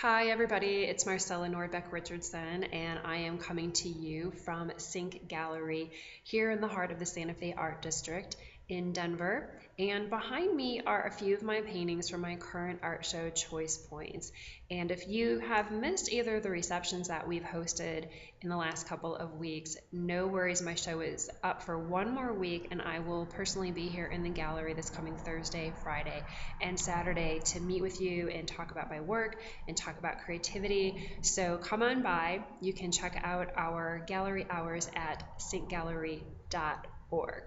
Hi everybody, it's Marcella Nordbeck Richardson and I am coming to you from Sync Gallery here in the heart of the Santa Fe Art District in Denver. And behind me are a few of my paintings from my current art show Choice Points. And if you have missed either of the receptions that we've hosted in the last couple of weeks, no worries, my show is up for one more week and I will personally be here in the gallery this coming Thursday, Friday, and Saturday to meet with you and talk about my work and talk about creativity. So come on by. You can check out our gallery hours at syncgallery.org.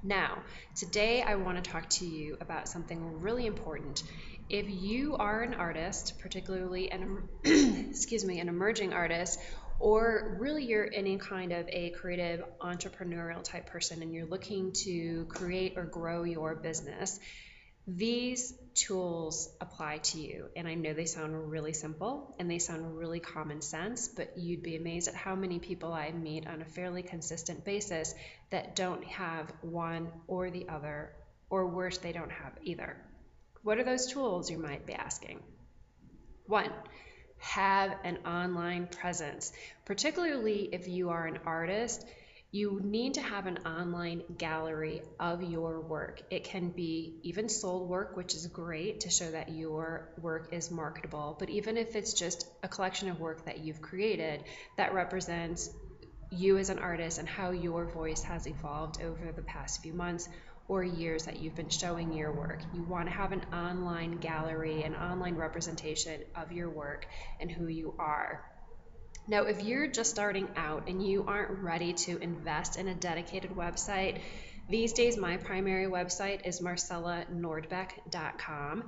Now, today I want to talk to you about something really important. If you are an artist, particularly an an emerging artist, or really you're any kind of a creative entrepreneurial type person and you're looking to create or grow your business, these tools apply to you. And I know they sound really simple and they sound really common sense, but you'd be amazed at how many people I meet on a fairly consistent basis that don't have one or the other, or worse, they don't have either. What are those tools, you might be asking? One, have an online presence. Particularly if you are an artist, you need to have an online gallery of your work. It can be even sold work, which is great to show that your work is marketable, but even if it's just a collection of work that you've created that represents you as an artist and how your voice has evolved over the past few months or years that you've been showing your work. You want to have an online gallery, an online representation of your work and who you are. Now, if you're just starting out and you aren't ready to invest in a dedicated website, these days my primary website is marcellanordbeck.com,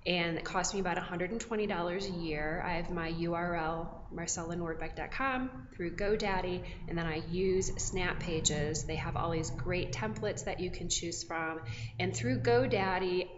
and it costs me about $120 a year. I have my URL, marcellanordbeck.com, through GoDaddy, and then I use Snap Pages. They have all these great templates that you can choose from, and through GoDaddy,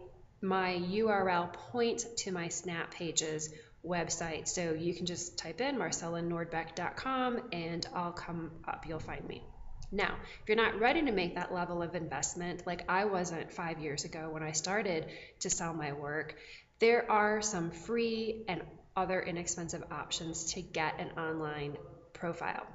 my URL points to my Snap Pages website. So you can just type in marcellanordbeck.com and I'll come up. You'll find me. Now, if you're not ready to make that level of investment, like I wasn't 5 years ago when I started to sell my work, there are some free and other inexpensive options to get an online profile.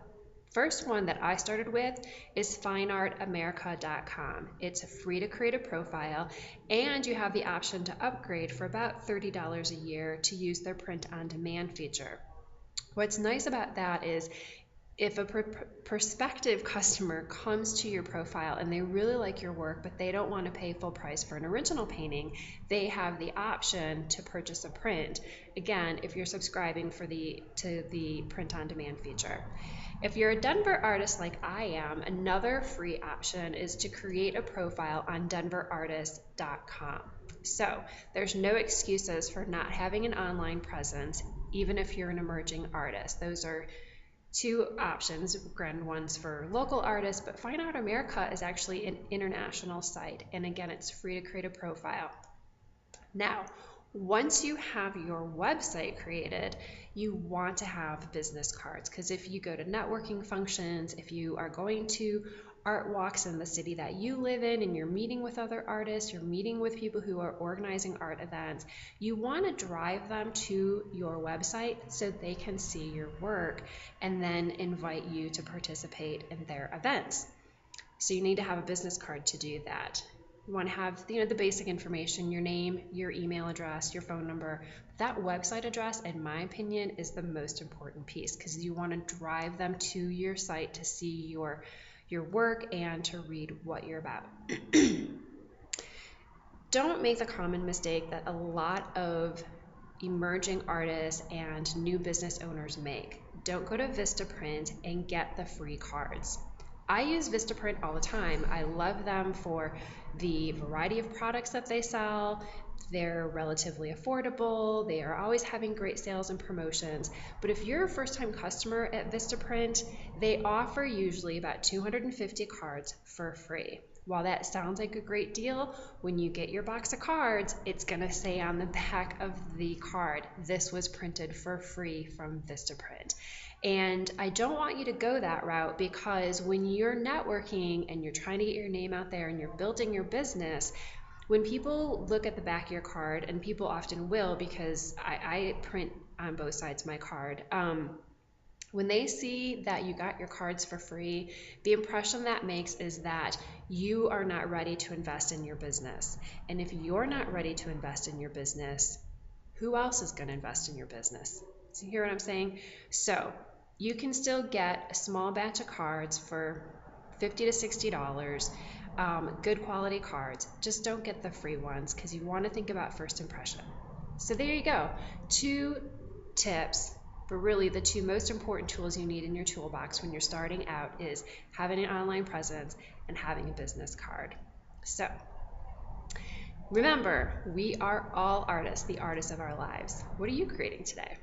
First one that I started with is FineArtAmericacom. It's free to create a profile, and you have the option to upgrade for about $30 a year to use their print on demand feature. What's nice about that is if a prospective customer comes to your profile and they really like your work, but they don't want to pay full price for an original painting, they have the option to purchase a print. Again, if you're subscribing to the print on demand feature. If you're a Denver artist like I am, another free option is to create a profile on denverartist.com. So there's no excuses for not having an online presence, even if you're an emerging artist. Those are two options, grand ones for local artists, but Fine Art America is actually an international site, and again, it's free to create a profile. Now, once you have your website created, you want to have business cards, because if you go to networking functions, if you are going to art walks in the city that you live in and you're meeting with other artists, you're meeting with people who are organizing art events, you want to drive them to your website so they can see your work and then invite you to participate in their events. So you need to have a business card to do that. You want to have the basic information, your name, your email address, your phone number. That website address, in my opinion, is the most important piece, because you want to drive them to your site to see your work and to read what you're about. Don't make the common mistake that a lot of emerging artists and new business owners make. Don't go to Vistaprint and get the free cards. I use Vistaprint all the time. I love them for the variety of products that they sell. They're relatively affordable. They are always having great sales and promotions. But if you're a first-time customer at Vistaprint, they offer usually about 250 cards for free. While that sounds like a great deal, when you get your box of cards, it's going to say on the back of the card, this was printed for free from Vistaprint. And I don't want you to go that route, because when you're networking and you're trying to get your name out there and you're building your business, when people look at the back of your card, and people often will, because I print on both sides of my card. When they see that you got your cards for free, the impression that makes is that you are not ready to invest in your business. And if you're not ready to invest in your business, who else is going to invest in your business? So you hear what I'm saying? So you can still get a small batch of cards for $50 to $60, good quality cards. Just don't get the free ones because you want to think about first impression. So there you go. 2 tips. But really, the 2 most important tools you need in your toolbox when you're starting out is having an online presence and having a business card. So remember, we are all artists, the artists of our lives. What are you creating today?